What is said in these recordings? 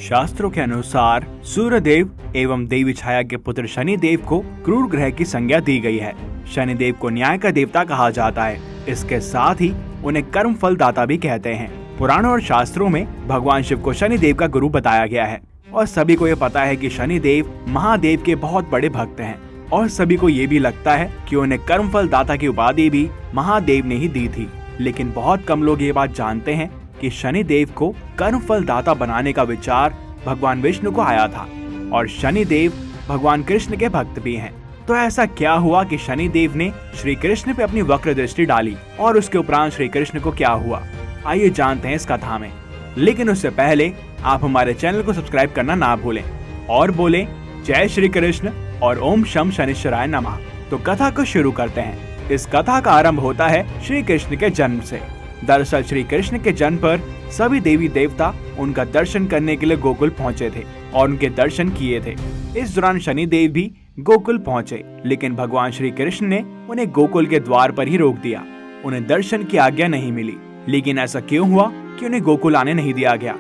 शास्त्रों के अनुसार सूर्यदेव एवं देवी छाया के पुत्र शनिदेव को क्रूर ग्रह की संज्ञा दी गई है। शनिदेव को न्याय का देवता कहा जाता है। इसके साथ ही उन्हें कर्म फल दाता भी कहते हैं। पुराणों और शास्त्रों में भगवान शिव को शनिदेव का गुरु बताया गया है और सभी को ये पता है कि शनिदेव महादेव के बहुत बड़े भक्त हैं और सभी को ये भी लगता है कि उन्हें कर्म फल दाता की उपाधि भी महादेव ने ही दी थी। लेकिन बहुत कम लोग ये बात जानते हैं कि शनिदेव को कर्म फल दाता बनाने का विचार भगवान विष्णु को आया था और शनिदेव भगवान कृष्ण के भक्त भी हैं। तो ऐसा क्या हुआ कि शनिदेव ने श्री कृष्ण पे अपनी वक्र दृष्टि डाली और उसके उपरांत श्री कृष्ण को क्या हुआ, आइए जानते हैं इस कथा में। लेकिन उससे पहले आप हमारे चैनल को सब्सक्राइब करना ना भूलें और बोलें जय श्री कृष्ण और ओम शम शनिश्चराय नमः। तो कथा को शुरू करते हैं। इस कथा का आरंभ होता है श्री कृष्ण के जन्म से। दरअसल श्री कृष्ण के जन्म पर सभी देवी देवता उनका दर्शन करने के लिए गोकुल पहुंचे थे और उनके दर्शन किए थे। इस दौरान शनिदेव भी गोकुल पहुंचे, लेकिन भगवान श्री कृष्ण ने उन्हें गोकुल के द्वार पर ही रोक दिया। उन्हें दर्शन की आज्ञा नहीं मिली। लेकिन ऐसा क्यों हुआ कि उन्हें गोकुल आने नहीं दिया गया?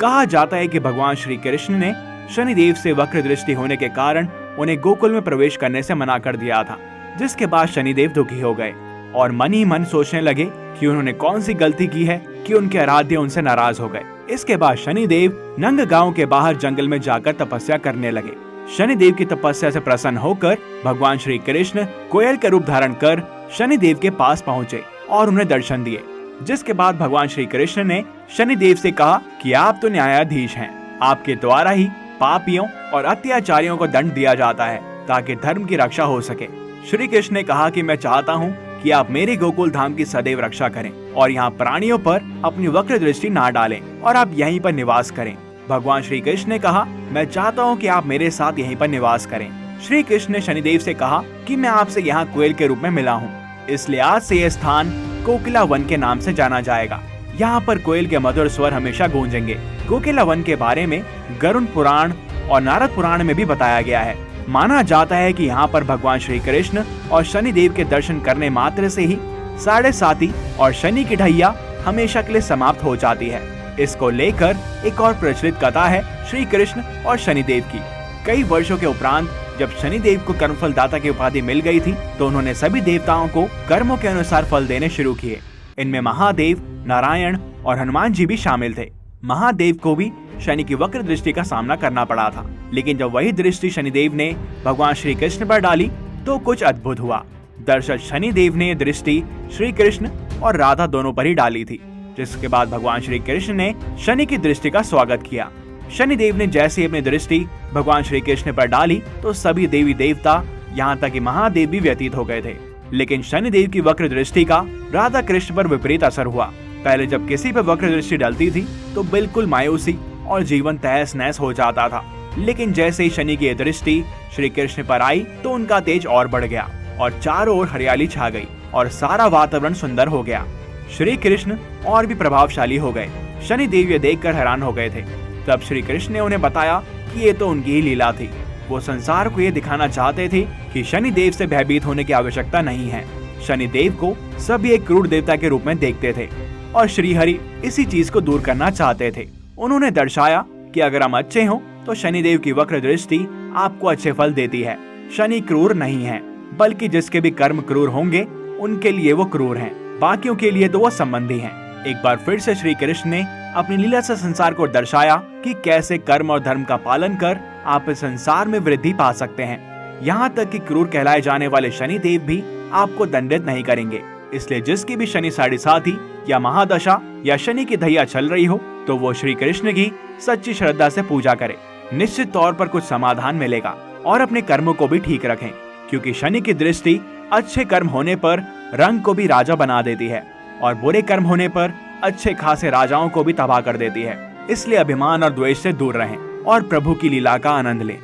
कहा जाता है कि भगवान श्री कृष्ण ने शनिदेव से वक्र दृष्टि होने के कारण उन्हें गोकुल में प्रवेश करने से मना कर दिया था, जिसके बाद शनिदेव दुखी हो गए और मन ही मन सोचने लगे कि उन्होंने कौन सी गलती की है कि उनके आराध्य उनसे नाराज हो गए। इसके बाद शनिदेव नंग गांव के बाहर जंगल में जाकर तपस्या करने लगे। शनिदेव की तपस्या से प्रसन्न होकर भगवान श्री कृष्ण कोयल का रूप धारण कर शनिदेव के पास पहुँचे और उन्हें दर्शन दिए। जिसके बाद भगवान श्री कृष्ण ने शनिदेव से कहा कि आप तो न्यायाधीश हैं, आपके द्वारा ही पापियों और अत्याचारियों को दंड दिया जाता है ताकि धर्म की रक्षा हो सके। श्री कृष्ण ने कहा कि मैं चाहता हूँ कि आप मेरे गोकुल धाम की सदैव रक्षा करें और यहाँ प्राणियों पर अपनी वक्र दृष्टि ना डालें और आप यहीं पर निवास करें। भगवान श्री कृष्ण ने कहा मैं चाहता हूँ कि आप मेरे साथ यहीं पर निवास करें। श्री कृष्ण ने शनिदेव से कहा कि मैं आपसे यहाँ कोयल के रूप में मिला हूँ, इसलिए आज से यह स्थान कोकिला वन के नाम से जाना जाएगा। यहाँ पर कोयल के मधुर स्वर हमेशा गूंजेंगे। कोकिला वन के बारे में गरुड़ पुराण और नारद पुराण में भी बताया गया है। माना जाता है कि यहाँ पर भगवान श्री कृष्ण और शनिदेव के दर्शन करने मात्र से ही साढ़े साती और शनि की ढैया हमेशा के लिए समाप्त हो जाती है। इसको लेकर एक और प्रचलित कथा है श्री कृष्ण और शनिदेव की। कई वर्षों के उपरांत जब शनिदेव को कर्मफल दाता की उपाधि मिल गई थी तो उन्होंने सभी देवताओं को कर्मों के अनुसार फल देने शुरू किए। इनमें महादेव, नारायण और हनुमान जी भी शामिल थे। महादेव को भी शनि की वक्र दृष्टि का सामना करना पड़ा था, लेकिन जब वही दृष्टि शनिदेव ने भगवान श्री कृष्ण पर डाली तो कुछ अद्भुत हुआ। दरअसल शनिदेव ने दृष्टि श्री कृष्ण और राधा दोनों पर ही डाली थी, जिसके बाद भगवान श्री कृष्ण ने शनि की दृष्टि का स्वागत किया। शनिदेव ने जैसे ही अपनी दृष्टि भगवान श्री कृष्ण पर डाली तो सभी देवी देवता यहाँ तक कि महादेव भी व्यतीत हो गए थे। लेकिन शनिदेव की वक्र दृष्टि का राधा कृष्ण पर विपरीत असर हुआ। पहले जब किसी पर वक्र दृष्टि डलती थी तो बिल्कुल मायूसी और जीवन तहस नहस हो जाता था, लेकिन जैसे ही शनि की दृष्टि श्री कृष्ण पर आई तो उनका तेज और बढ़ गया और चारों ओर हरियाली छा गई और सारा वातावरण सुंदर हो गया। श्री कृष्ण और भी प्रभावशाली हो गए। शनिदेव ये देखकर हैरान हो गए थे। तब श्री कृष्ण ने उन्हें बताया कि ये तो उनकी ही लीला थी। वो संसार को ये दिखाना चाहते थे कि शनिदेव से भयभीत होने की आवश्यकता नहीं है। शनिदेव को सभी एक क्रूर देवता के रूप में देखते थे और श्रीहरि इसी चीज को दूर करना चाहते थे। उन्होंने दर्शाया कि अगर हम अच्छे हों तो शनिदेव की वक्र दृष्टि आपको अच्छे फल देती है। शनि क्रूर नहीं है, बल्कि जिसके भी कर्म क्रूर होंगे उनके लिए वो क्रूर हैं, बाकियों के लिए तो वो संबंधी हैं। एक बार फिर से श्री कृष्ण ने अपनी लीला से संसार को दर्शाया कि कैसे कर्म और धर्म का पालन कर आप इस संसार में वृद्धि पा सकते हैं। यहाँ तक कि क्रूर कहलाए जाने वाले शनिदेव भी आपको दंडित नहीं करेंगे। इसलिए जिसकी भी शनि साढ़े साथी या महादशा या शनि की दैया चल रही हो तो वो श्री कृष्ण की सच्ची श्रद्धा से पूजा करे। निश्चित तौर पर कुछ समाधान मिलेगा और अपने कर्मों को भी ठीक रखें, क्योंकि शनि की दृष्टि अच्छे कर्म होने पर रंग को भी राजा बना देती है और बुरे कर्म होने पर अच्छे खासे राजाओं को भी तबाह कर देती है। इसलिए अभिमान और द्वेष से दूर रहें और प्रभु की लीला का आनंद लें।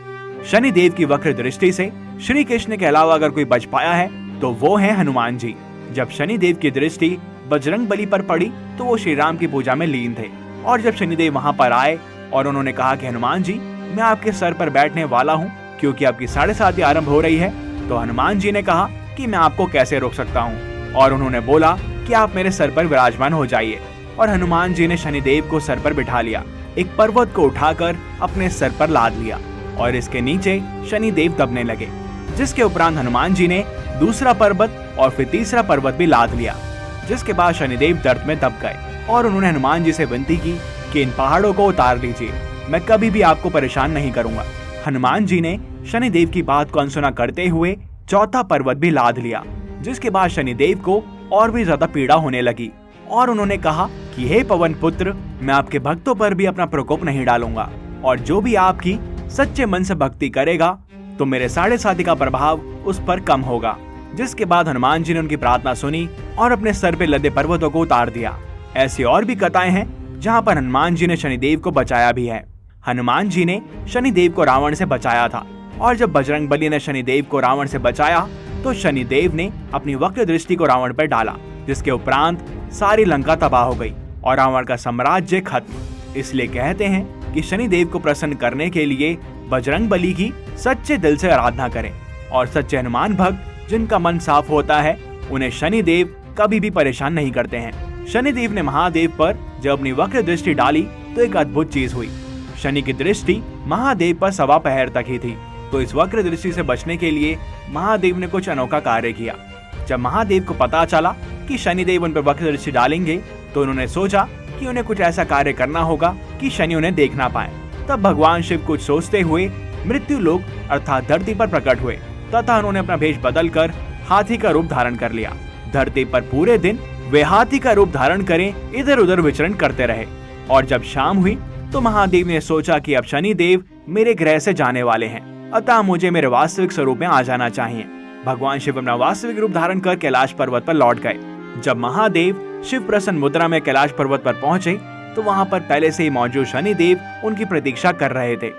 शनिदेव की वक्र दृष्टि से श्री कृष्ण के अलावा अगर कोई बच पाया है तो वो है हनुमान जी। जब शनिदेव की दृष्टि बजरंग बली पर पड़ी तो वो श्री राम की पूजा में लीन थे और जब शनिदेव वहां पर आए और उन्होंने कहा कि हनुमान जी मैं आपके सर पर बैठने वाला हूं क्योंकि आपकी साढ़े साती आरंभ हो रही है, तो हनुमान जी ने कहा कि मैं आपको कैसे रोक सकता हूं और उन्होंने बोला कि आप मेरे सर पर विराजमान हो जाइए और हनुमान जी ने शनिदेव को सर पर बिठा लिया एक पर्वत को उठाकर अपने सर पर लाद लिया और इसके नीचे शनिदेव दबने लगे, जिसके उपरांत हनुमान जी ने दूसरा पर्वत और फिर तीसरा पर्वत भी लाद लिया, जिसके बाद शनिदेव दर्द में दब गए और उन्होंने हनुमान जी से विनती की कि इन पहाड़ों को उतार लीजिए, मैं कभी भी आपको परेशान नहीं करूंगा। हनुमान जी ने शनिदेव की बात को अनसुना करते हुए चौथा पर्वत भी लाद लिया, जिसके बाद शनिदेव को और भी ज्यादा पीड़ा होने लगी और उन्होंने कहा कि हे पवन पुत्र, मैं आपके भक्तों पर भी अपना प्रकोप नहीं डालूंगा और जो भी आपकी सच्चे मन से भक्ति करेगा तो मेरे 7.5 का प्रभाव उस पर कम होगा। जिसके बाद हनुमान जी ने उनकी प्रार्थना सुनी और अपने सर पे लदे पर्वतों को उतार दिया। ऐसी और भी कथाएं हैं जहाँ पर हनुमान जी ने शनिदेव को बचाया भी है। हनुमान जी ने शनिदेव को रावण से बचाया था और जब बजरंगबली ने शनिदेव को रावण से बचाया तो शनिदेव ने अपनी वक्र दृष्टि को रावण पर डाला, जिसके उपरांत सारी लंका तबाह हो गई और रावण का साम्राज्य खत्म। इसलिए कहते हैं कि शनिदेव को प्रसन्न करने के लिए बजरंगबली की सच्चे दिल से आराधना करें और सच्चे हनुमान भक्त जिनका मन साफ होता है उन्हें शनिदेव कभी भी परेशान नहीं करते हैं। शनिदेव ने महादेव पर जब अपनी वक्र दृष्टि डाली तो एक अद्भुत चीज हुई। शनि की दृष्टि महादेव पर 1.25 पहर तक ही थी, तो इस वक्र दृष्टि से बचने के लिए महादेव ने कुछ अनोखा कार्य किया। जब महादेव को पता चला कि शनिदेव उन पर वक्र दृष्टि डालेंगे तो उन्होंने सोचा कि उन्हें कुछ ऐसा कार्य करना होगा कि शनि उन्हें देख ना पाए। तब भगवान शिव कुछ सोचते हुए मृत्यु लोक अर्थात धरती पर प्रकट हुए तथा उन्होंने अपना भेष बदलकर हाथी का रूप धारण कर लिया। धरती पर पूरे दिन वे हाथी का रूप धारण करें इधर उधर विचरण करते रहे और जब शाम हुई तो महादेव ने सोचा कि अब शनिदेव मेरे ग्रह से जाने वाले हैं, अतः मुझे मेरे वास्तविक स्वरूप में आ जाना चाहिए। भगवान शिव अपना वास्तविक रूप धारण कर कैलाश पर्वत पर लौट गए। जब महादेव शिव प्रसन्न मुद्रा में कैलाश पर्वत पर पहुंचे तो वहां पर पहले से ही मौजूद शनिदेव उनकी प्रतीक्षा कर रहे थे।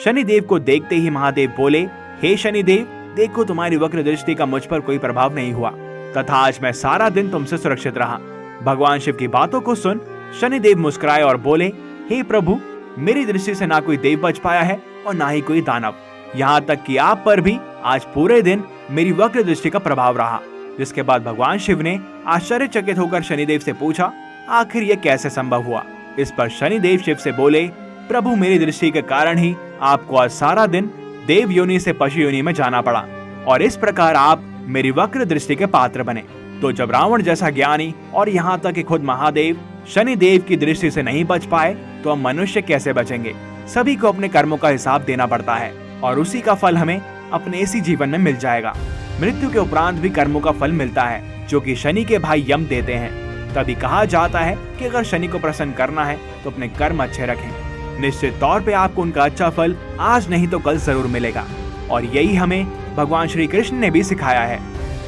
शनिदेव को देखते ही महादेव बोले, हे शनिदेव, देखो तुम्हारी वक्र दृष्टि का मुझ पर कोई प्रभाव नहीं हुआ तथा आज मैं सारा दिन तुमसे सुरक्षित रहा। भगवान शिव की बातों को सुन शनिदेव मुस्कुराए और बोले, हे प्रभु, मेरी दृष्टि से ना कोई देव बच पाया है और ना ही कोई दानव, यहाँ तक कि आप पर भी आज पूरे दिन मेरी वक्र दृष्टि का प्रभाव रहा। जिसके बाद भगवान शिव ने आश्चर्यचकित होकर शनिदेव से पूछा, आखिर ये कैसे संभव हुआ। इस पर शनिदेव शिव से बोले, प्रभु, मेरी दृष्टि के कारण ही आपको आज सारा दिन देव योनि से पशु योनि में जाना पड़ा और इस प्रकार आप मेरी वक्र दृष्टि के पात्र बने। तो जब रावण जैसा ज्ञानी और यहाँ तक कि खुद महादेव शनिदेव की दृष्टि से नहीं बच पाए तो हम मनुष्य कैसे बचेंगे। सभी को अपने कर्मों का हिसाब देना पड़ता है और उसी का फल हमें अपने इसी जीवन में मिल जाएगा। मृत्यु के उपरांत भी कर्मों का फल मिलता है जो कि शनि के भाई यम देते हैं। तभी कहा जाता है कि अगर शनि को प्रसन्न करना है तो अपने कर्म अच्छे रखें। निश्चित तौर पे आपको उनका अच्छा फल आज नहीं तो कल जरूर मिलेगा और यही हमें भगवान श्री कृष्ण ने भी सिखाया है।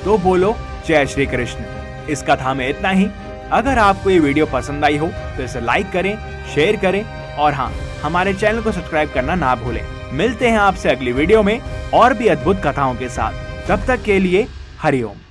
तो बोलो जय श्री कृष्ण। इस कथा में इतना ही। अगर आपको ये वीडियो पसंद आई हो तो इसे लाइक करें, शेयर करें और हाँ, हमारे चैनल को सब्सक्राइब करना ना भूलें। मिलते हैं आपसे अगली वीडियो में और भी अद्भुत कथाओं के साथ। तब तक के लिए हरि ओम।